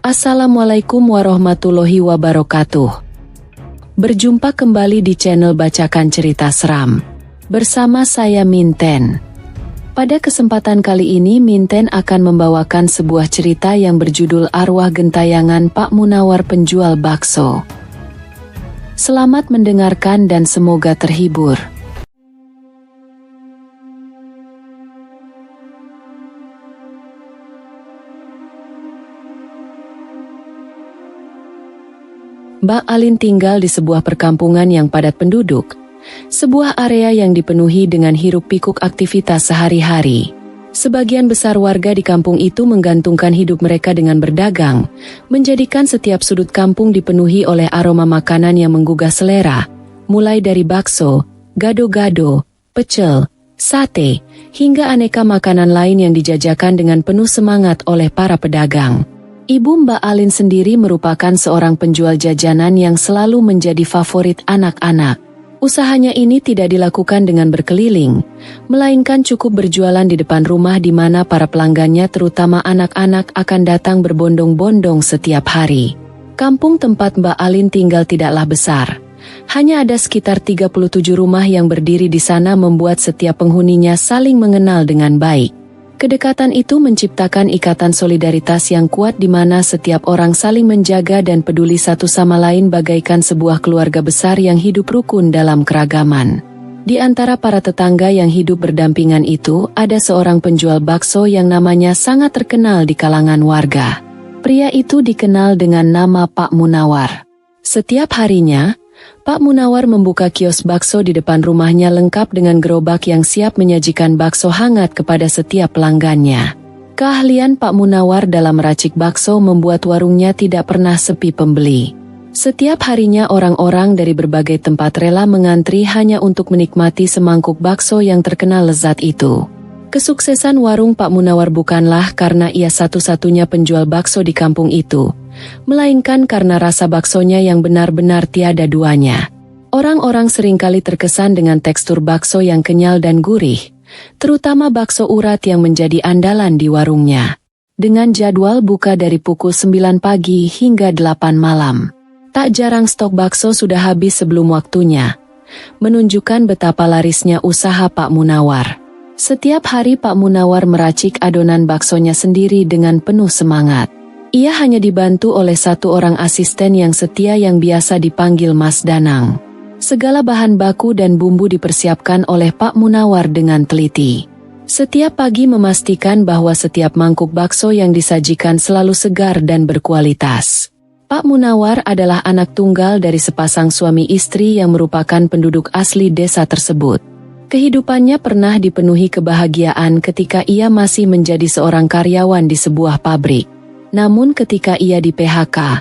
Assalamualaikum warahmatullahi wabarakatuh. Berjumpa kembali di channel Bacakan Cerita Seram. Bersama saya Minten. Pada kesempatan kali ini Minten akan membawakan sebuah cerita yang berjudul Arwah Gentayangan Pak Munawar Penjual Bakso. Selamat mendengarkan dan semoga terhibur. Mbak Alin tinggal di sebuah perkampungan yang padat penduduk, sebuah area yang dipenuhi dengan hiruk-pikuk aktivitas sehari-hari. Sebagian besar warga di kampung itu menggantungkan hidup mereka dengan berdagang, menjadikan setiap sudut kampung dipenuhi oleh aroma makanan yang menggugah selera, mulai dari bakso, gado-gado, pecel, sate, hingga aneka makanan lain yang dijajakan dengan penuh semangat oleh para pedagang. Ibu Mbak Alin sendiri merupakan seorang penjual jajanan yang selalu menjadi favorit anak-anak. Usahanya ini tidak dilakukan dengan berkeliling, melainkan cukup berjualan di depan rumah di mana para pelanggannya terutama anak-anak akan datang berbondong-bondong setiap hari. Kampung tempat Mbak Alin tinggal tidaklah besar. Hanya ada sekitar 37 rumah yang berdiri di sana membuat setiap penghuninya saling mengenal dengan baik. Kedekatan itu menciptakan ikatan solidaritas yang kuat di mana setiap orang saling menjaga dan peduli satu sama lain bagaikan sebuah keluarga besar yang hidup rukun dalam keragaman. Di antara para tetangga yang hidup berdampingan itu, ada seorang penjual bakso yang namanya sangat terkenal di kalangan warga. Pria itu dikenal dengan nama Pak Munawar. Setiap harinya, Pak Munawar membuka kios bakso di depan rumahnya lengkap dengan gerobak yang siap menyajikan bakso hangat kepada setiap pelanggannya. Keahlian Pak Munawar dalam meracik bakso membuat warungnya tidak pernah sepi pembeli. Setiap harinya orang-orang dari berbagai tempat rela mengantri hanya untuk menikmati semangkuk bakso yang terkenal lezat itu. Kesuksesan warung Pak Munawar bukanlah karena ia satu-satunya penjual bakso di kampung itu, melainkan karena rasa baksonya yang benar-benar tiada duanya. Orang-orang seringkali terkesan dengan tekstur bakso yang kenyal dan gurih, terutama bakso urat yang menjadi andalan di warungnya. Dengan jadwal buka dari pukul 9 pagi hingga 8 malam, tak jarang stok bakso sudah habis sebelum waktunya, menunjukkan betapa larisnya usaha Pak Munawar. Setiap hari Pak Munawar meracik adonan baksonya sendiri dengan penuh semangat. Ia hanya dibantu oleh satu orang asisten yang setia yang biasa dipanggil Mas Danang. Segala bahan baku dan bumbu dipersiapkan oleh Pak Munawar dengan teliti. Setiap pagi memastikan bahwa setiap mangkuk bakso yang disajikan selalu segar dan berkualitas. Pak Munawar adalah anak tunggal dari sepasang suami istri yang merupakan penduduk asli desa tersebut. Kehidupannya pernah dipenuhi kebahagiaan ketika ia masih menjadi seorang karyawan di sebuah pabrik. Namun ketika ia di PHK,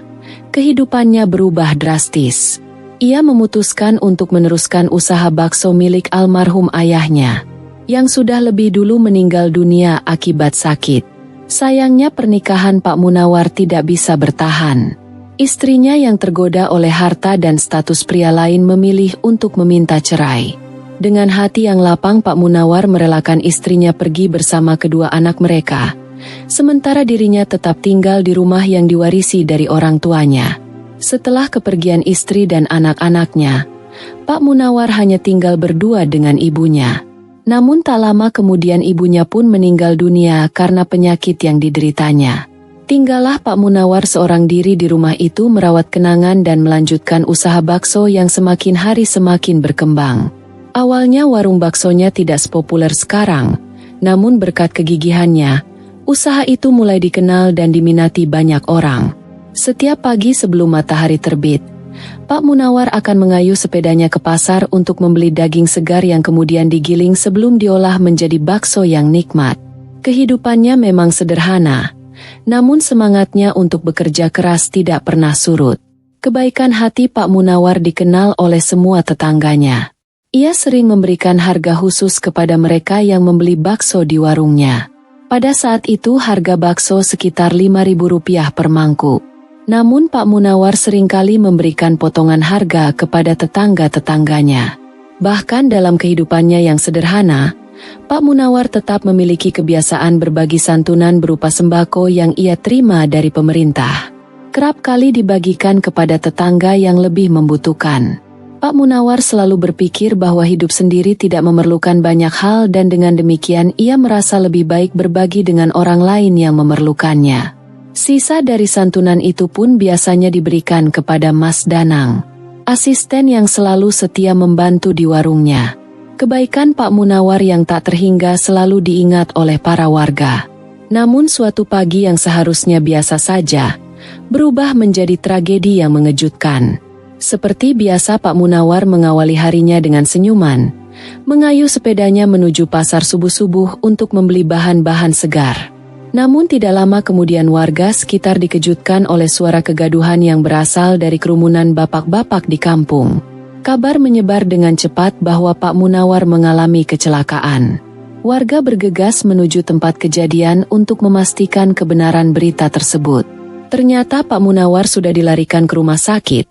kehidupannya berubah drastis. Ia memutuskan untuk meneruskan usaha bakso milik almarhum ayahnya, yang sudah lebih dulu meninggal dunia akibat sakit. Sayangnya pernikahan Pak Munawar tidak bisa bertahan. Istrinya yang tergoda oleh harta dan status pria lain memilih untuk meminta cerai. Dengan hati yang lapang Pak Munawar merelakan istrinya pergi bersama kedua anak mereka, sementara dirinya tetap tinggal di rumah yang diwarisi dari orang tuanya. Setelah kepergian istri dan anak-anaknya, Pak Munawar hanya tinggal berdua dengan ibunya. Namun tak lama kemudian ibunya pun meninggal dunia karena penyakit yang dideritanya. Tinggallah Pak Munawar seorang diri di rumah itu merawat kenangan dan melanjutkan usaha bakso yang semakin hari semakin berkembang. Awalnya warung baksonya tidak sepopuler sekarang, namun berkat kegigihannya, usaha itu mulai dikenal dan diminati banyak orang. Setiap pagi sebelum matahari terbit, Pak Munawar akan mengayuh sepedanya ke pasar untuk membeli daging segar yang kemudian digiling sebelum diolah menjadi bakso yang nikmat. Kehidupannya memang sederhana, namun semangatnya untuk bekerja keras tidak pernah surut. Kebaikan hati Pak Munawar dikenal oleh semua tetangganya. Ia sering memberikan harga khusus kepada mereka yang membeli bakso di warungnya. Pada saat itu harga bakso sekitar Rp5.000 per mangkuk. Namun Pak Munawar seringkali memberikan potongan harga kepada tetangga-tetangganya. Bahkan dalam kehidupannya yang sederhana, Pak Munawar tetap memiliki kebiasaan berbagi santunan berupa sembako yang ia terima dari pemerintah. kerap kali dibagikan kepada tetangga yang lebih membutuhkan. Pak Munawar selalu berpikir bahwa hidup sendiri tidak memerlukan banyak hal dan dengan demikian ia merasa lebih baik berbagi dengan orang lain yang memerlukannya. Sisa dari santunan itu pun biasanya diberikan kepada Mas Danang, asisten yang selalu setia membantu di warungnya. Kebaikan Pak Munawar yang tak terhingga selalu diingat oleh para warga. Namun suatu pagi yang seharusnya biasa saja, berubah menjadi tragedi yang mengejutkan. Seperti biasa Pak Munawar mengawali harinya dengan senyuman, mengayuh sepedanya menuju pasar subuh-subuh untuk membeli bahan-bahan segar. Namun tidak lama kemudian warga sekitar dikejutkan oleh suara kegaduhan yang berasal dari kerumunan bapak-bapak di kampung. Kabar menyebar dengan cepat bahwa Pak Munawar mengalami kecelakaan. Warga bergegas menuju tempat kejadian untuk memastikan kebenaran berita tersebut. Ternyata Pak Munawar sudah dilarikan ke rumah sakit.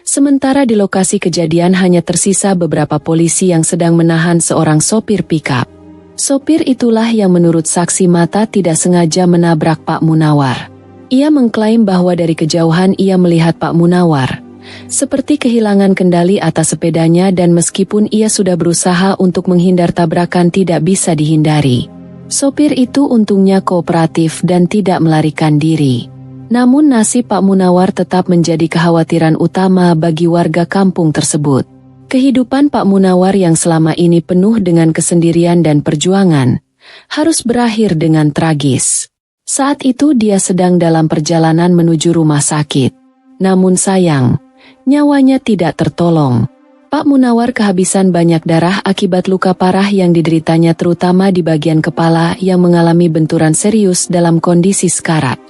Sementara di lokasi kejadian hanya tersisa beberapa polisi yang sedang menahan seorang sopir pikap. Sopir itulah yang menurut saksi mata tidak sengaja menabrak Pak Munawar. Ia mengklaim bahwa dari kejauhan ia melihat Pak Munawar seperti kehilangan kendali atas sepedanya dan meskipun ia sudah berusaha untuk menghindar tabrakan tidak bisa dihindari. Sopir itu untungnya kooperatif dan tidak melarikan diri. Namun nasib Pak Munawar tetap menjadi kekhawatiran utama bagi warga kampung tersebut. Kehidupan Pak Munawar yang selama ini penuh dengan kesendirian dan perjuangan, harus berakhir dengan tragis. Saat itu dia sedang dalam perjalanan menuju rumah sakit. Namun sayang, nyawanya tidak tertolong. Pak Munawar kehabisan banyak darah akibat luka parah yang dideritanya terutama di bagian kepala yang mengalami benturan serius dalam kondisi sekarat.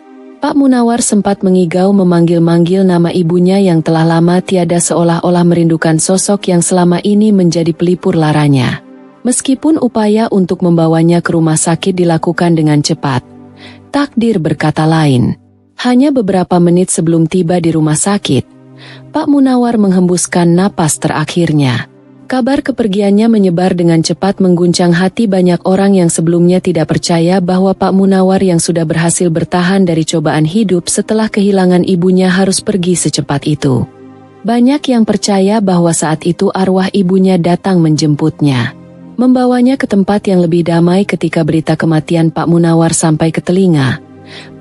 Pak Munawar sempat mengigau memanggil-manggil nama ibunya yang telah lama tiada seolah-olah merindukan sosok yang selama ini menjadi pelipur laranya. Meskipun upaya untuk membawanya ke rumah sakit dilakukan dengan cepat, takdir berkata lain. Hanya beberapa menit sebelum tiba di rumah sakit, Pak Munawar menghembuskan napas terakhirnya. Kabar kepergiannya menyebar dengan cepat mengguncang hati banyak orang yang sebelumnya tidak percaya bahwa Pak Munawar yang sudah berhasil bertahan dari cobaan hidup setelah kehilangan ibunya harus pergi secepat itu. Banyak yang percaya bahwa saat itu arwah ibunya datang menjemputnya, membawanya ke tempat yang lebih damai. Ketika berita kematian Pak Munawar sampai ke telinga,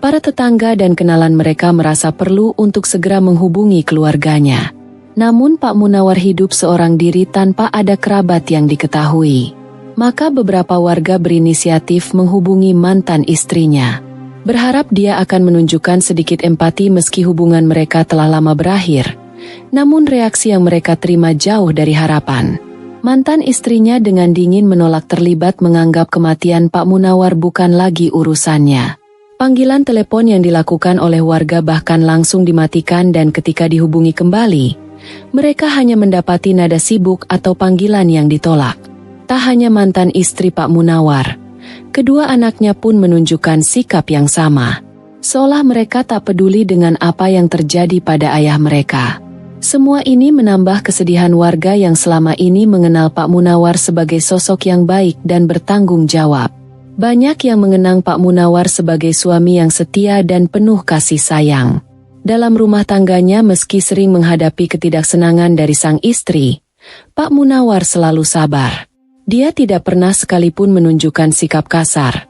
para tetangga dan kenalan mereka merasa perlu untuk segera menghubungi keluarganya. Namun Pak Munawar hidup seorang diri tanpa ada kerabat yang diketahui. Maka beberapa warga berinisiatif menghubungi mantan istrinya, berharap dia akan menunjukkan sedikit empati meski hubungan mereka telah lama berakhir. Namun reaksi yang mereka terima jauh dari harapan. Mantan istrinya dengan dingin menolak terlibat, menganggap kematian Pak Munawar bukan lagi urusannya. Panggilan telepon yang dilakukan oleh warga bahkan langsung dimatikan dan ketika dihubungi kembali, mereka hanya mendapati nada sibuk atau panggilan yang ditolak. Tak hanya mantan istri Pak Munawar, kedua anaknya pun menunjukkan sikap yang sama. Seolah mereka tak peduli dengan apa yang terjadi pada ayah mereka. Semua ini menambah kesedihan warga yang selama ini mengenal Pak Munawar sebagai sosok yang baik dan bertanggung jawab. Banyak yang mengenang Pak Munawar sebagai suami yang setia dan penuh kasih sayang. Dalam rumah tangganya meski sering menghadapi ketidaksenangan dari sang istri, Pak Munawar selalu sabar. Dia tidak pernah sekalipun menunjukkan sikap kasar,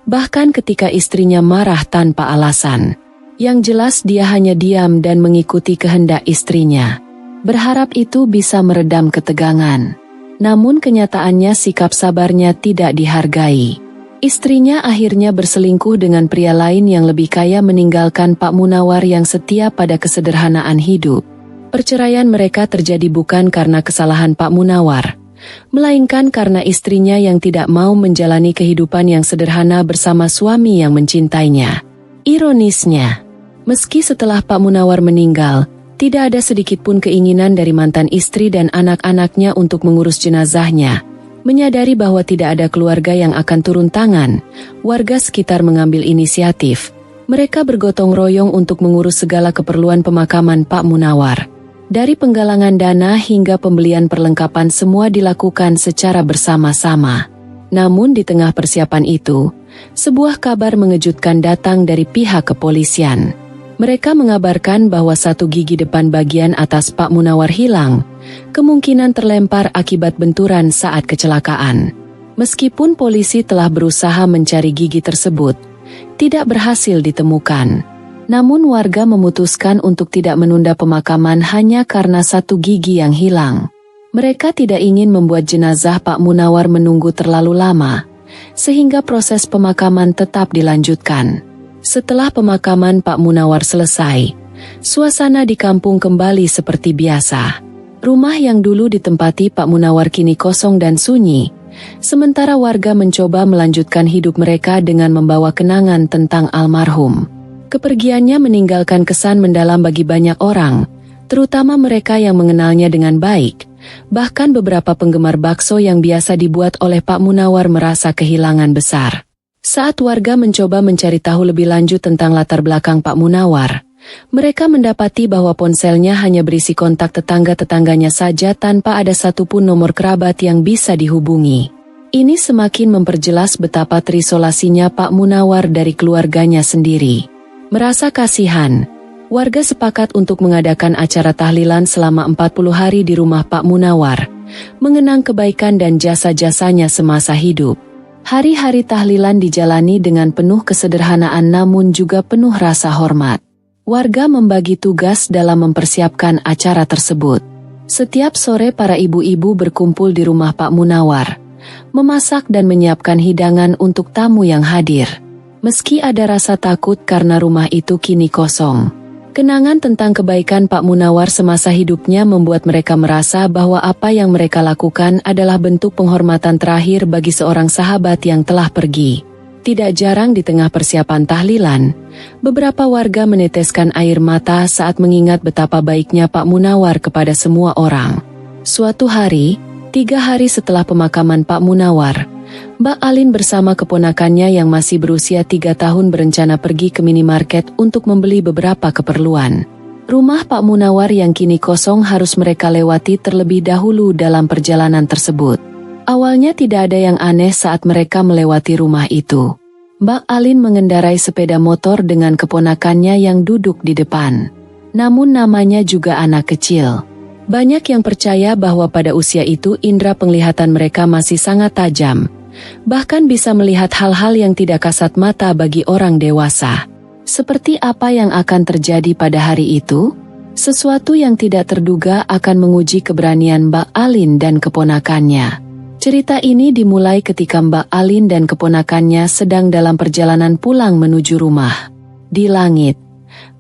bahkan ketika istrinya marah tanpa alasan. Yang jelas dia hanya diam dan mengikuti kehendak istrinya, berharap itu bisa meredam ketegangan. Namun kenyataannya sikap sabarnya tidak dihargai. Istrinya akhirnya berselingkuh dengan pria lain yang lebih kaya, meninggalkan Pak Munawar yang setia pada kesederhanaan hidup. Perceraian mereka terjadi bukan karena kesalahan Pak Munawar, melainkan karena istrinya yang tidak mau menjalani kehidupan yang sederhana bersama suami yang mencintainya. Ironisnya, meski setelah Pak Munawar meninggal, tidak ada sedikitpun keinginan dari mantan istri dan anak-anaknya untuk mengurus jenazahnya. Menyadari bahwa tidak ada keluarga yang akan turun tangan, warga sekitar mengambil inisiatif. Mereka bergotong royong untuk mengurus segala keperluan pemakaman Pak Munawar. Dari penggalangan dana hingga pembelian perlengkapan semua dilakukan secara bersama-sama. Namun di tengah persiapan itu, sebuah kabar mengejutkan datang dari pihak kepolisian. Mereka mengabarkan bahwa satu gigi depan bagian atas Pak Munawar hilang, kemungkinan terlempar akibat benturan saat kecelakaan. Meskipun polisi telah berusaha mencari gigi tersebut, tidak berhasil ditemukan. Namun warga memutuskan untuk tidak menunda pemakaman hanya karena satu gigi yang hilang. Mereka tidak ingin membuat jenazah Pak Munawar menunggu terlalu lama, sehingga proses pemakaman tetap dilanjutkan. Setelah pemakaman Pak Munawar selesai, suasana di kampung kembali seperti biasa. Rumah yang dulu ditempati Pak Munawar kini kosong dan sunyi, sementara warga mencoba melanjutkan hidup mereka dengan membawa kenangan tentang almarhum. Kepergiannya meninggalkan kesan mendalam bagi banyak orang, terutama mereka yang mengenalnya dengan baik. Bahkan beberapa penggemar bakso yang biasa dibuat oleh Pak Munawar merasa kehilangan besar. Saat warga mencoba mencari tahu lebih lanjut tentang latar belakang Pak Munawar, mereka mendapati bahwa ponselnya hanya berisi kontak tetangga-tetangganya saja tanpa ada satupun nomor kerabat yang bisa dihubungi. Ini semakin memperjelas betapa terisolasinya Pak Munawar dari keluarganya sendiri. Merasa kasihan, warga sepakat untuk mengadakan acara tahlilan selama 40 hari di rumah Pak Munawar, mengenang kebaikan dan jasa-jasanya semasa hidup. Hari-hari tahlilan dijalani dengan penuh kesederhanaan namun juga penuh rasa hormat. Warga membagi tugas dalam mempersiapkan acara tersebut. Setiap sore para ibu-ibu berkumpul di rumah Pak Munawar, memasak dan menyiapkan hidangan untuk tamu yang hadir. Meski ada rasa takut karena rumah itu kini kosong, kenangan tentang kebaikan Pak Munawar semasa hidupnya membuat mereka merasa bahwa apa yang mereka lakukan adalah bentuk penghormatan terakhir bagi seorang sahabat yang telah pergi. Tidak jarang di tengah persiapan tahlilan, beberapa warga meneteskan air mata saat mengingat betapa baiknya Pak Munawar kepada semua orang. Suatu hari, 3 hari setelah pemakaman Pak Munawar, Mbak Alin bersama keponakannya yang masih berusia 3 tahun berencana pergi ke minimarket untuk membeli beberapa keperluan. Rumah Pak Munawar yang kini kosong harus mereka lewati terlebih dahulu dalam perjalanan tersebut. Awalnya tidak ada yang aneh saat mereka melewati rumah itu. Mbak Alin mengendarai sepeda motor dengan keponakannya yang duduk di depan. Namun namanya juga anak kecil. Banyak yang percaya bahwa pada usia itu indera penglihatan mereka masih sangat tajam. Bahkan bisa melihat hal-hal yang tidak kasat mata bagi orang dewasa. Seperti apa yang akan terjadi pada hari itu? Sesuatu yang tidak terduga akan menguji keberanian Mbak Alin dan keponakannya. Cerita ini dimulai ketika Mbak Alin dan keponakannya sedang dalam perjalanan pulang menuju rumah. Di langit,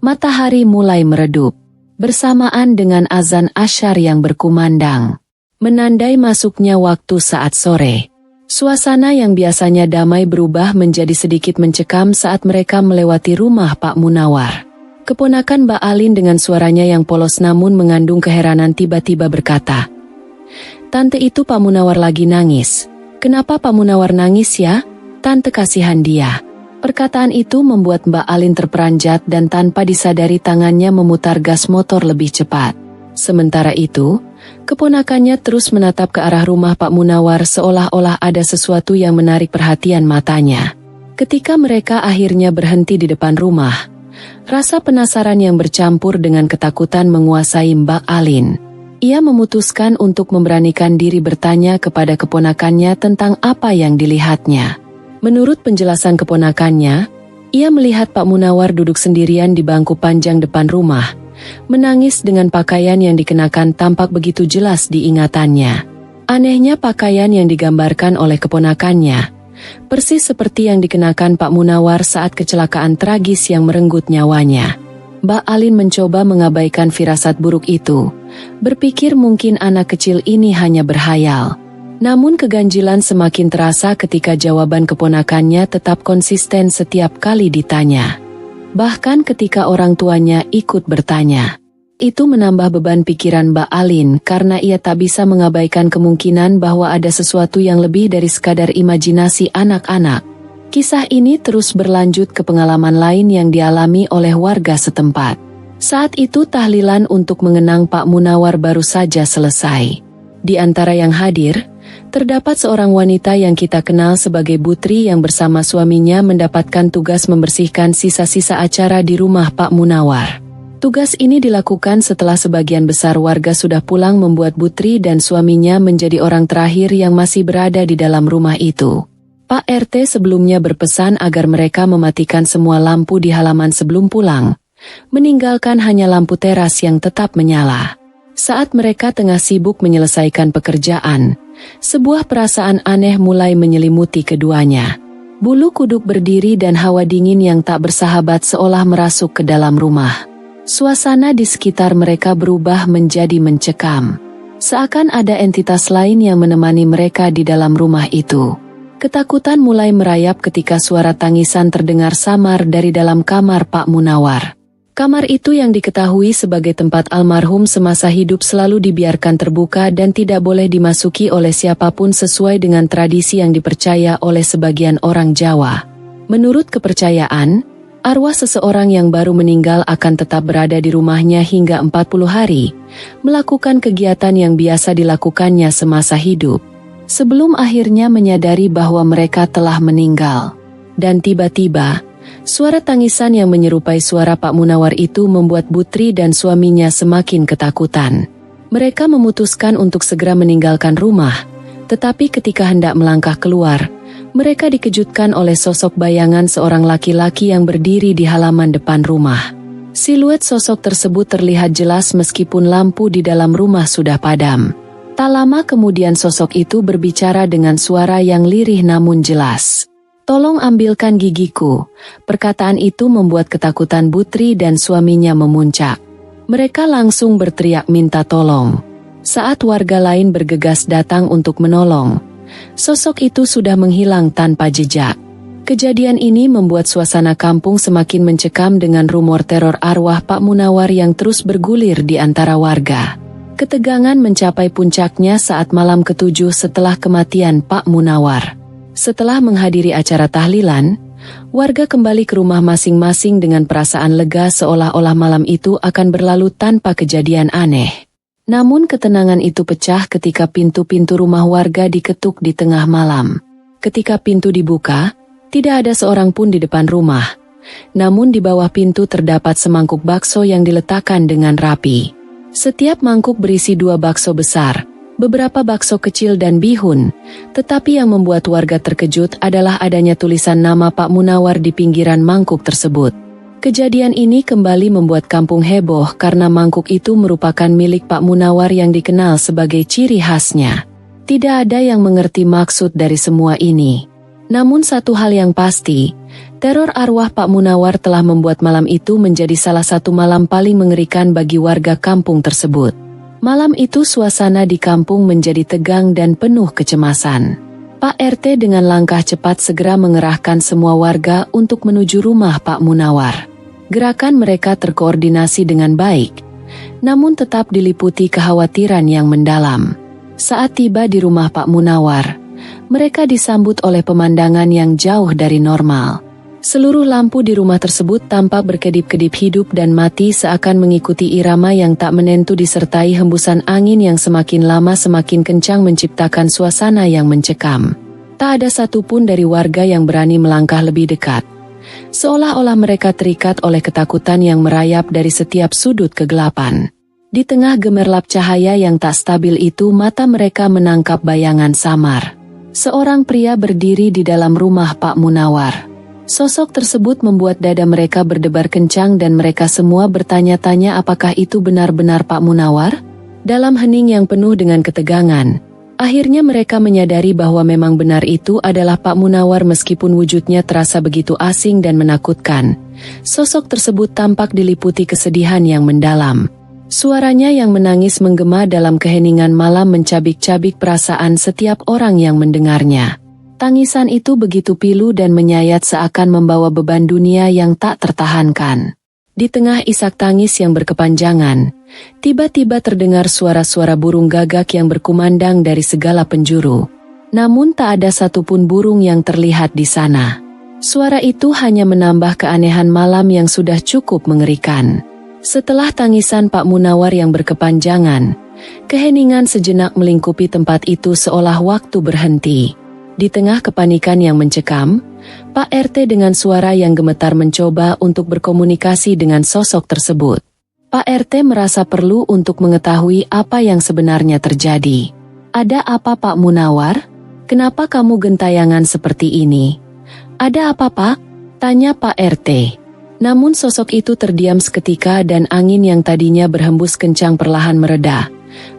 matahari mulai meredup, bersamaan dengan azan asyar yang berkumandang, menandai masuknya waktu saat sore. Suasana yang biasanya damai berubah menjadi sedikit mencekam saat mereka melewati rumah Pak Munawar. Keponakan Mbak Alin dengan suaranya yang polos namun mengandung keheranan tiba-tiba berkata, "Tante, itu Pak Munawar lagi nangis." "Kenapa Pak Munawar nangis ya? Tante, kasihan dia." Perkataan itu membuat Mbak Alin terperanjat dan tanpa disadari tangannya memutar gas motor lebih cepat. Sementara itu, keponakannya terus menatap ke arah rumah Pak Munawar seolah-olah ada sesuatu yang menarik perhatian matanya. Ketika mereka akhirnya berhenti di depan rumah, rasa penasaran yang bercampur dengan ketakutan menguasai Mbak Alin. Ia memutuskan untuk memberanikan diri bertanya kepada keponakannya tentang apa yang dilihatnya. Menurut penjelasan keponakannya, ia melihat Pak Munawar duduk sendirian di bangku panjang depan rumah, menangis dengan pakaian yang dikenakan tampak begitu jelas di ingatannya. Anehnya pakaian yang digambarkan oleh keponakannya, persis seperti yang dikenakan Pak Munawar saat kecelakaan tragis yang merenggut nyawanya. Mbak Alin mencoba mengabaikan firasat buruk itu, berpikir mungkin anak kecil ini hanya berhayal. Namun keganjilan semakin terasa ketika jawaban keponakannya tetap konsisten setiap kali ditanya. Bahkan ketika orang tuanya ikut bertanya. Itu menambah beban pikiran Mbak Alin karena ia tak bisa mengabaikan kemungkinan bahwa ada sesuatu yang lebih dari sekadar imajinasi anak-anak. Kisah ini terus berlanjut ke pengalaman lain yang dialami oleh warga setempat. Saat itu tahlilan untuk mengenang Pak Munawar baru saja selesai. Di antara yang hadir, Terdapat seorang wanita yang kita kenal sebagai Butri yang bersama suaminya mendapatkan tugas membersihkan sisa-sisa acara di rumah Pak Munawar. Tugas ini dilakukan setelah sebagian besar warga sudah pulang, membuat Butri dan suaminya menjadi orang terakhir yang masih berada di dalam rumah itu. Pak RT sebelumnya berpesan agar mereka mematikan semua lampu di halaman sebelum pulang, meninggalkan hanya lampu teras yang tetap menyala. Saat mereka tengah sibuk menyelesaikan pekerjaan, sebuah perasaan aneh mulai menyelimuti keduanya. Bulu kuduk berdiri dan hawa dingin yang tak bersahabat seolah merasuk ke dalam rumah. Suasana di sekitar mereka berubah menjadi mencekam. Seakan ada entitas lain yang menemani mereka di dalam rumah itu. Ketakutan mulai merayap ketika suara tangisan terdengar samar dari dalam kamar Pak Munawar. Kamar itu yang diketahui sebagai tempat almarhum semasa hidup selalu dibiarkan terbuka dan tidak boleh dimasuki oleh siapapun sesuai dengan tradisi yang dipercaya oleh sebagian orang Jawa. Menurut kepercayaan, arwah seseorang yang baru meninggal akan tetap berada di rumahnya hingga 40 hari, melakukan kegiatan yang biasa dilakukannya semasa hidup, sebelum akhirnya menyadari bahwa mereka telah meninggal. Dan tiba-tiba, suara tangisan yang menyerupai suara Pak Munawar itu membuat Butri dan suaminya semakin ketakutan. Mereka memutuskan untuk segera meninggalkan rumah, tetapi ketika hendak melangkah keluar, mereka dikejutkan oleh sosok bayangan seorang laki-laki yang berdiri di halaman depan rumah. Siluet sosok tersebut terlihat jelas meskipun lampu di dalam rumah sudah padam. Tak lama kemudian sosok itu berbicara dengan suara yang lirih namun jelas. "Tolong ambilkan gigiku." Perkataan itu membuat ketakutan Butri dan suaminya memuncak. Mereka langsung berteriak minta tolong. Saat warga lain bergegas datang untuk menolong, sosok itu sudah menghilang tanpa jejak. Kejadian ini membuat suasana kampung semakin mencekam dengan rumor teror arwah Pak Munawar yang terus bergulir di antara warga. Ketegangan mencapai puncaknya saat malam ke-7 setelah kematian Pak Munawar. Setelah menghadiri acara tahlilan, warga kembali ke rumah masing-masing dengan perasaan lega seolah-olah malam itu akan berlalu tanpa kejadian aneh. Namun ketenangan itu pecah ketika pintu-pintu rumah warga diketuk di tengah malam. Ketika pintu dibuka, tidak ada seorang pun di depan rumah. Namun di bawah pintu terdapat semangkuk bakso yang diletakkan dengan rapi. Setiap mangkuk berisi 2 bakso besar, beberapa bakso kecil dan bihun, tetapi yang membuat warga terkejut adalah adanya tulisan nama Pak Munawar di pinggiran mangkuk tersebut. Kejadian ini kembali membuat kampung heboh karena mangkuk itu merupakan milik Pak Munawar yang dikenal sebagai ciri khasnya. Tidak ada yang mengerti maksud dari semua ini. Namun satu hal yang pasti, teror arwah Pak Munawar telah membuat malam itu menjadi salah satu malam paling mengerikan bagi warga kampung tersebut. Malam itu suasana di kampung menjadi tegang dan penuh kecemasan. Pak RT dengan langkah cepat segera mengerahkan semua warga untuk menuju rumah Pak Munawar. Gerakan mereka terkoordinasi dengan baik, namun tetap diliputi kekhawatiran yang mendalam. Saat tiba di rumah Pak Munawar, mereka disambut oleh pemandangan yang jauh dari normal. Seluruh lampu di rumah tersebut tampak berkedip-kedip hidup dan mati seakan mengikuti irama yang tak menentu disertai hembusan angin yang semakin lama semakin kencang menciptakan suasana yang mencekam. Tak ada satupun dari warga yang berani melangkah lebih dekat. Seolah-olah mereka terikat oleh ketakutan yang merayap dari setiap sudut kegelapan. Di tengah gemerlap cahaya yang tak stabil itu mata mereka menangkap bayangan samar. Seorang pria berdiri di dalam rumah Pak Munawar. Sosok tersebut membuat dada mereka berdebar kencang dan mereka semua bertanya-tanya apakah itu benar-benar Pak Munawar? Dalam hening yang penuh dengan ketegangan, akhirnya mereka menyadari bahwa memang benar itu adalah Pak Munawar meskipun wujudnya terasa begitu asing dan menakutkan. Sosok tersebut tampak diliputi kesedihan yang mendalam. Suaranya yang menangis menggema dalam keheningan malam mencabik-cabik perasaan setiap orang yang mendengarnya. Tangisan itu begitu pilu dan menyayat seakan membawa beban dunia yang tak tertahankan. Di tengah isak tangis yang berkepanjangan, tiba-tiba terdengar suara-suara burung gagak yang berkumandang dari segala penjuru. Namun tak ada satupun burung yang terlihat di sana. Suara itu hanya menambah keanehan malam yang sudah cukup mengerikan. Setelah tangisan Pak Munawar yang berkepanjangan, Keheningan sejenak melingkupi tempat itu seolah waktu berhenti. Di tengah kepanikan yang mencekam, Pak RT dengan suara yang gemetar mencoba untuk berkomunikasi dengan sosok tersebut. Pak RT merasa perlu untuk mengetahui apa yang sebenarnya terjadi. "Ada apa Pak Munawar? Kenapa kamu gentayangan seperti ini?" "Ada apa Pak?" tanya Pak RT. Namun sosok itu terdiam seketika dan angin yang tadinya berhembus kencang perlahan mereda,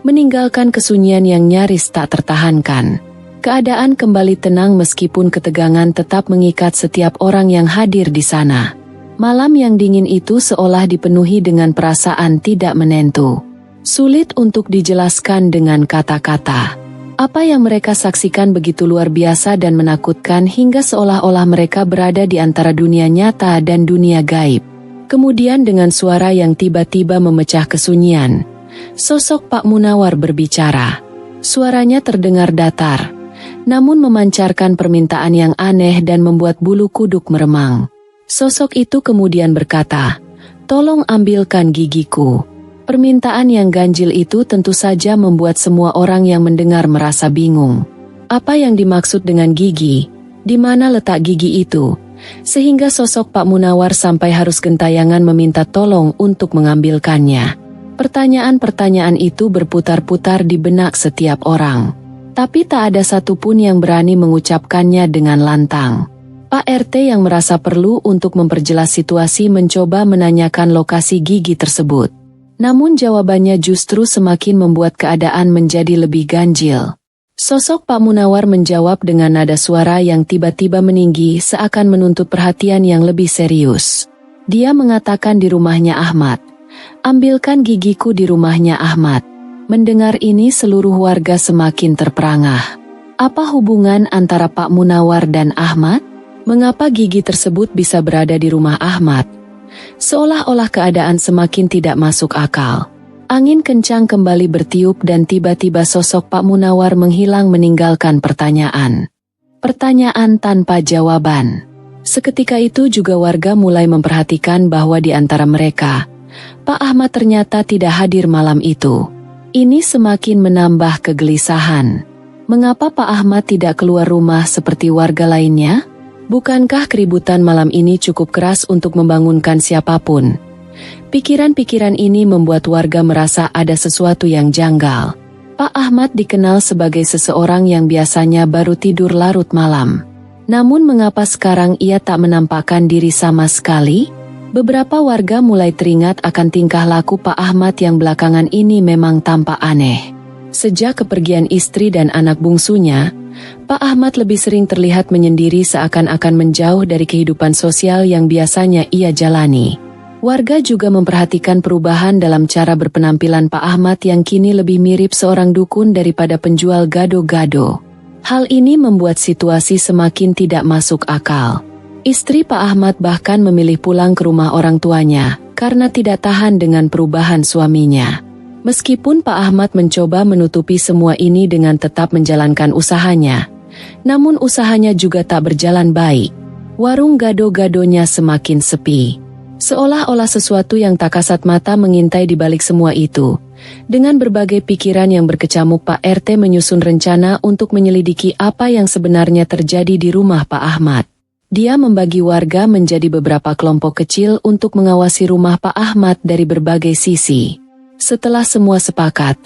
meninggalkan kesunyian yang nyaris tak tertahankan. Keadaan kembali tenang meskipun ketegangan tetap mengikat setiap orang yang hadir di sana. Malam yang dingin itu seolah dipenuhi dengan perasaan tidak menentu. Sulit untuk dijelaskan dengan kata-kata. Apa yang mereka saksikan begitu luar biasa dan menakutkan hingga seolah-olah mereka berada di antara dunia nyata dan dunia gaib. Kemudian dengan suara yang tiba-tiba memecah kesunyian, sosok Pak Munawar berbicara. Suaranya terdengar datar, namun memancarkan permintaan yang aneh dan membuat bulu kuduk meremang. Sosok itu kemudian berkata, "Tolong ambilkan gigiku." Permintaan yang ganjil itu tentu saja membuat semua orang yang mendengar merasa bingung. Apa yang dimaksud dengan gigi? Di mana letak gigi itu? Sehingga sosok Pak Munawar sampai harus gentayangan meminta tolong untuk mengambilkannya. Pertanyaan-pertanyaan itu berputar-putar di benak setiap orang. Tapi tak ada satupun yang berani mengucapkannya dengan lantang. Pak RT yang merasa perlu untuk memperjelas situasi mencoba menanyakan lokasi gigi tersebut. Namun jawabannya justru semakin membuat keadaan menjadi lebih ganjil. Sosok Pak Munawar menjawab dengan nada suara yang tiba-tiba meninggi seakan menuntut perhatian yang lebih serius. Dia mengatakan di rumahnya Ahmad. "Ambilkan gigiku di rumahnya Ahmad." Mendengar ini seluruh warga semakin terperangah. Apa hubungan antara Pak Munawar dan Ahmad? Mengapa gigi tersebut bisa berada di rumah Ahmad? Seolah-olah keadaan semakin tidak masuk akal. Angin kencang kembali bertiup dan tiba-tiba sosok Pak Munawar menghilang meninggalkan pertanyaan. Pertanyaan tanpa jawaban. Seketika itu juga warga mulai memperhatikan bahwa di antara mereka, Pak Ahmad ternyata tidak hadir malam itu. Ini semakin menambah kegelisahan. Mengapa Pak Ahmad tidak keluar rumah seperti warga lainnya? Bukankah keributan malam ini cukup keras untuk membangunkan siapapun? Pikiran-pikiran ini membuat warga merasa ada sesuatu yang janggal. Pak Ahmad dikenal sebagai seseorang yang biasanya baru tidur larut malam. Namun mengapa sekarang ia tak menampakkan diri sama sekali? Beberapa warga mulai teringat akan tingkah laku Pak Ahmad yang belakangan ini memang tampak aneh. Sejak kepergian istri dan anak bungsunya, Pak Ahmad lebih sering terlihat menyendiri seakan-akan menjauh dari kehidupan sosial yang biasanya ia jalani. Warga juga memperhatikan perubahan dalam cara berpenampilan Pak Ahmad yang kini lebih mirip seorang dukun daripada penjual gado-gado. Hal ini membuat situasi semakin tidak masuk akal. Istri Pak Ahmad bahkan memilih pulang ke rumah orang tuanya karena tidak tahan dengan perubahan suaminya. Meskipun Pak Ahmad mencoba menutupi semua ini dengan tetap menjalankan usahanya, namun usahanya juga tak berjalan baik. Warung gado-gadonya semakin sepi. Seolah-olah sesuatu yang tak kasat mata mengintai di balik semua itu. Dengan berbagai pikiran yang berkecamuk, Pak RT menyusun rencana untuk menyelidiki apa yang sebenarnya terjadi di rumah Pak Ahmad. Dia membagi warga menjadi beberapa kelompok kecil untuk mengawasi rumah Pak Ahmad dari berbagai sisi. Setelah semua sepakat,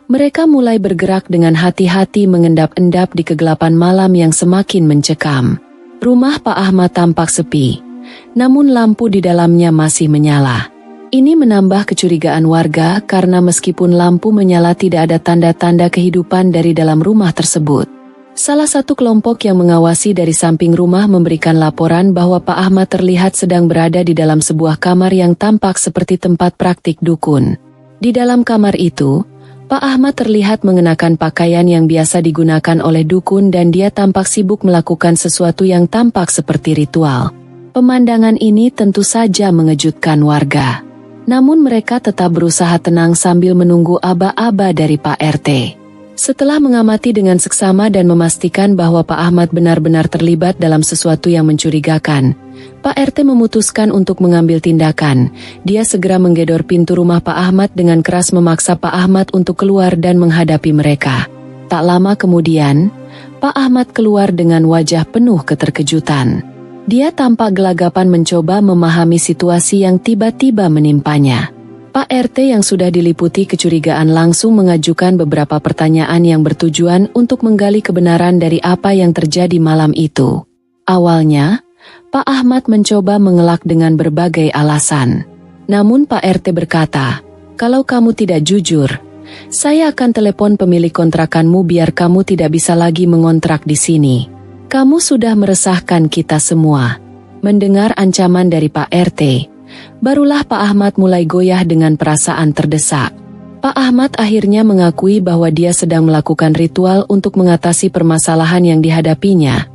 mereka mulai bergerak dengan hati-hati mengendap-endap di kegelapan malam yang semakin mencekam. Rumah Pak Ahmad tampak sepi, namun lampu di dalamnya masih menyala. Ini menambah kecurigaan warga karena meskipun lampu menyala tidak ada tanda-tanda kehidupan dari dalam rumah tersebut. Salah satu kelompok yang mengawasi dari samping rumah memberikan laporan bahwa Pak Ahmad terlihat sedang berada di dalam sebuah kamar yang tampak seperti tempat praktik dukun. Di dalam kamar itu, Pak Ahmad terlihat mengenakan pakaian yang biasa digunakan oleh dukun dan dia tampak sibuk melakukan sesuatu yang tampak seperti ritual. Pemandangan ini tentu saja mengejutkan warga. Namun mereka tetap berusaha tenang sambil menunggu aba-aba dari Pak RT. Setelah mengamati dengan seksama dan memastikan bahwa Pak Ahmad benar-benar terlibat dalam sesuatu yang mencurigakan, Pak RT memutuskan untuk mengambil tindakan. Dia segera menggedor pintu rumah Pak Ahmad dengan keras memaksa Pak Ahmad untuk keluar dan menghadapi mereka. Tak lama kemudian, Pak Ahmad keluar dengan wajah penuh keterkejutan. Dia tampak gelagapan mencoba memahami situasi yang tiba-tiba menimpanya. Pak RT yang sudah diliputi kecurigaan langsung mengajukan beberapa pertanyaan yang bertujuan untuk menggali kebenaran dari apa yang terjadi malam itu. Awalnya, Pak Ahmad mencoba mengelak dengan berbagai alasan. Namun Pak RT berkata, "Kalau kamu tidak jujur, saya akan telepon pemilik kontrakanmu biar kamu tidak bisa lagi mengontrak di sini. Kamu sudah meresahkan kita semua." Mendengar ancaman dari Pak RT, barulah Pak Ahmad mulai goyah dengan perasaan terdesak. Pak Ahmad akhirnya mengakui bahwa dia sedang melakukan ritual untuk mengatasi permasalahan yang dihadapinya,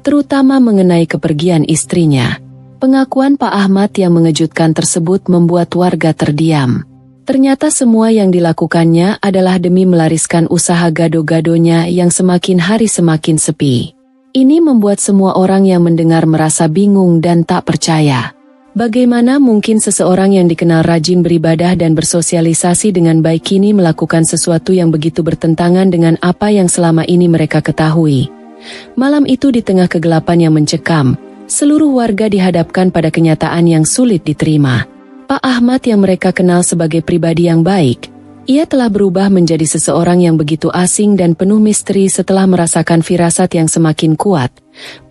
terutama mengenai kepergian istrinya. Pengakuan Pak Ahmad yang mengejutkan tersebut membuat warga terdiam. Ternyata semua yang dilakukannya adalah demi melariskan usaha gado-gadonya yang semakin hari semakin sepi. Ini membuat semua orang yang mendengar merasa bingung dan tak percaya. Bagaimana mungkin seseorang yang dikenal rajin beribadah dan bersosialisasi dengan baik kini melakukan sesuatu yang begitu bertentangan dengan apa yang selama ini mereka ketahui? Malam itu di tengah kegelapan yang mencekam, seluruh warga dihadapkan pada kenyataan yang sulit diterima. Pak Ahmad yang mereka kenal sebagai pribadi yang baik, ia telah berubah menjadi seseorang yang begitu asing dan penuh misteri setelah merasakan firasat yang semakin kuat.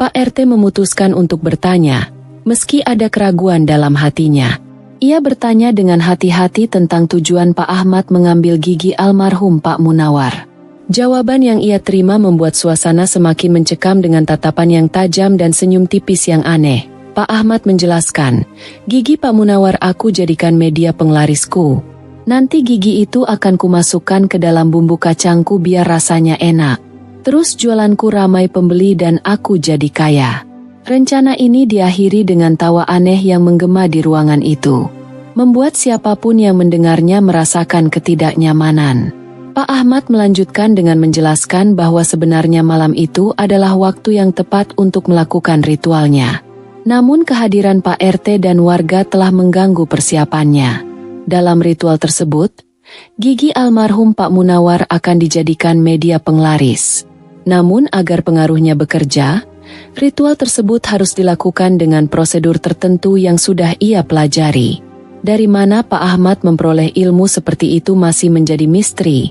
Pak RT memutuskan untuk bertanya. Meski ada keraguan dalam hatinya, ia bertanya dengan hati-hati tentang tujuan Pak Ahmad mengambil gigi almarhum Pak Munawar. Jawaban yang ia terima membuat suasana semakin mencekam dengan tatapan yang tajam dan senyum tipis yang aneh. Pak Ahmad menjelaskan, "Gigi Pak Munawar aku jadikan media penglarisku. Nanti gigi itu akan kumasukkan ke dalam bumbu kacangku biar rasanya enak. Terus jualanku ramai pembeli dan aku jadi kaya." Rencana ini diakhiri dengan tawa aneh yang menggema di ruangan itu, membuat siapapun yang mendengarnya merasakan ketidaknyamanan. Pak Ahmad melanjutkan dengan menjelaskan bahwa sebenarnya malam itu adalah waktu yang tepat untuk melakukan ritualnya. Namun kehadiran Pak RT dan warga telah mengganggu persiapannya. Dalam ritual tersebut, gigi almarhum Pak Munawar akan dijadikan media penglaris. Namun agar pengaruhnya bekerja, ritual tersebut harus dilakukan dengan prosedur tertentu yang sudah ia pelajari. Dari mana Pak Ahmad memperoleh ilmu seperti itu masih menjadi misteri.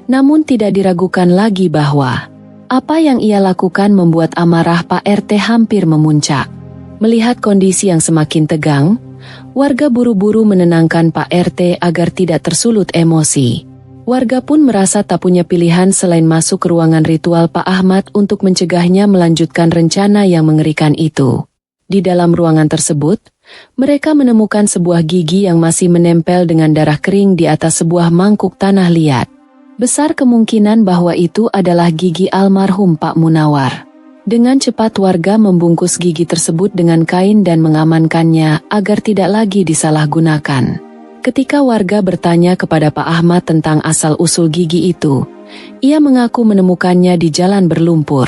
Namun tidak diragukan lagi bahwa apa yang ia lakukan membuat amarah Pak RT hampir memuncak. Melihat kondisi yang semakin tegang, warga buru-buru menenangkan Pak RT agar tidak tersulut emosi. Warga pun merasa tak punya pilihan selain masuk ke ruangan ritual Pak Ahmad untuk mencegahnya melanjutkan rencana yang mengerikan itu. Di dalam ruangan tersebut, mereka menemukan sebuah gigi yang masih menempel dengan darah kering di atas sebuah mangkuk tanah liat. Besar kemungkinan bahwa itu adalah gigi almarhum Pak Munawar. Dengan cepat warga membungkus gigi tersebut dengan kain dan mengamankannya agar tidak lagi disalahgunakan. Ketika warga bertanya kepada Pak Ahmad tentang asal-usul gigi itu, ia mengaku menemukannya di jalan berlumpur,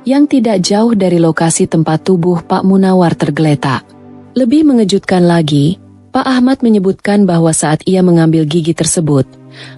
yang tidak jauh dari lokasi tempat tubuh Pak Munawar tergeletak. Lebih mengejutkan lagi, Pak Ahmad menyebutkan bahwa saat ia mengambil gigi tersebut,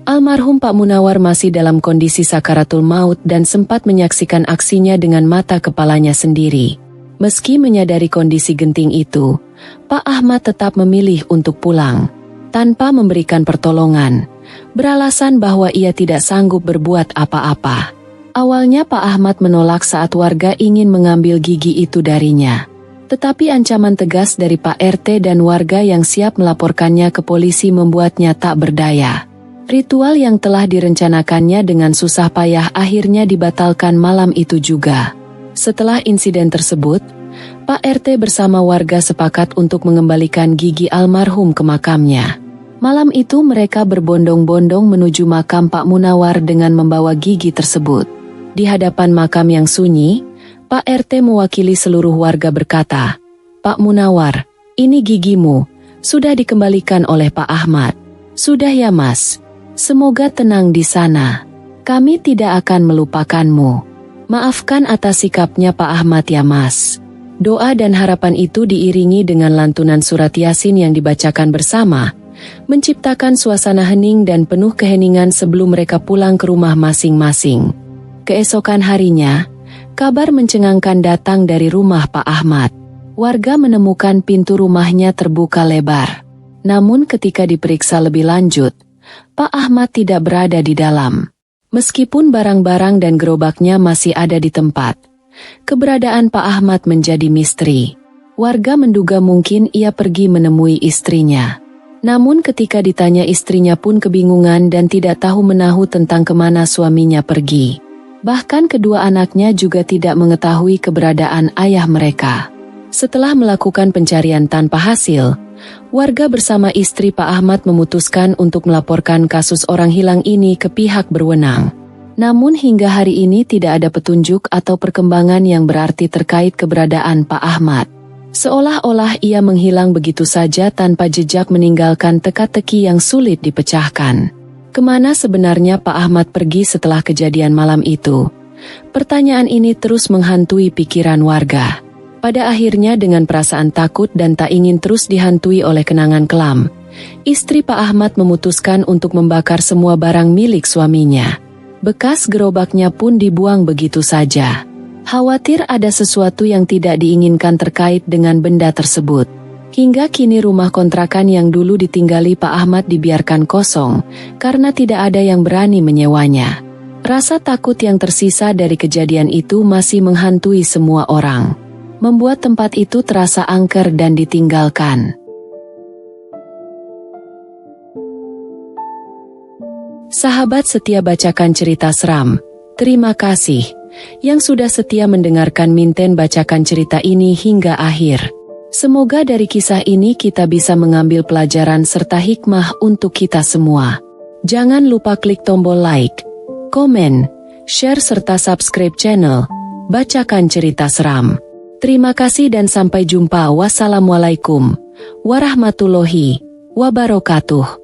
almarhum Pak Munawar masih dalam kondisi sakaratul maut dan sempat menyaksikan aksinya dengan mata kepalanya sendiri. Meski menyadari kondisi genting itu, Pak Ahmad tetap memilih untuk pulang tanpa memberikan pertolongan, beralasan bahwa ia tidak sanggup berbuat apa-apa. Awalnya Pak Ahmad menolak saat warga ingin mengambil gigi itu darinya. Tetapi ancaman tegas dari Pak RT dan warga yang siap melaporkannya ke polisi membuatnya tak berdaya. Ritual yang telah direncanakannya dengan susah payah akhirnya dibatalkan malam itu juga. Setelah insiden tersebut, Pak RT bersama warga sepakat untuk mengembalikan gigi almarhum ke makamnya. Malam itu mereka berbondong-bondong menuju makam Pak Munawar dengan membawa gigi tersebut. Di hadapan makam yang sunyi, Pak RT mewakili seluruh warga berkata, "Pak Munawar, ini gigimu, sudah dikembalikan oleh Pak Ahmad." "Sudah ya Mas, semoga tenang di sana." Kami tidak akan melupakanmu. Maafkan atas sikapnya Pak Ahmad ya Mas. Doa dan harapan itu diiringi dengan lantunan surat Yasin yang dibacakan bersama, menciptakan suasana hening dan penuh keheningan sebelum mereka pulang ke rumah masing-masing. Keesokan harinya, kabar mencengangkan datang dari rumah Pak Ahmad. Warga menemukan pintu rumahnya terbuka lebar. Namun ketika diperiksa lebih lanjut, Pak Ahmad tidak berada di dalam. Meskipun barang-barang dan gerobaknya masih ada di tempat, keberadaan Pak Ahmad menjadi misteri. Warga menduga mungkin ia pergi menemui istrinya. Namun ketika ditanya, istrinya pun kebingungan dan tidak tahu menahu tentang kemana suaminya pergi. Bahkan kedua anaknya juga tidak mengetahui keberadaan ayah mereka. Setelah melakukan pencarian tanpa hasil, warga bersama istri Pak Ahmad memutuskan untuk melaporkan kasus orang hilang ini ke pihak berwenang. Namun hingga hari ini tidak ada petunjuk atau perkembangan yang berarti terkait keberadaan Pak Ahmad. Seolah-olah ia menghilang begitu saja tanpa jejak, meninggalkan teka-teki yang sulit dipecahkan. Kemana sebenarnya Pak Ahmad pergi setelah kejadian malam itu? Pertanyaan ini terus menghantui pikiran warga. Pada akhirnya dengan perasaan takut dan tak ingin terus dihantui oleh kenangan kelam, istri Pak Ahmad memutuskan untuk membakar semua barang milik suaminya. Bekas gerobaknya pun dibuang begitu saja. Khawatir ada sesuatu yang tidak diinginkan terkait dengan benda tersebut. Hingga kini rumah kontrakan yang dulu ditinggali Pak Ahmad dibiarkan kosong, karena tidak ada yang berani menyewanya. Rasa takut yang tersisa dari kejadian itu masih menghantui semua orang, membuat tempat itu terasa angker dan ditinggalkan. Sahabat setia Bacakan Cerita Seram, terima kasih yang sudah setia mendengarkan Minten bacakan cerita ini hingga akhir. Semoga dari kisah ini kita bisa mengambil pelajaran serta hikmah untuk kita semua. Jangan lupa klik tombol like, komen, share serta subscribe channel Bacakan Cerita Seram. Terima kasih dan sampai jumpa. Wassalamualaikum warahmatullahi wabarakatuh.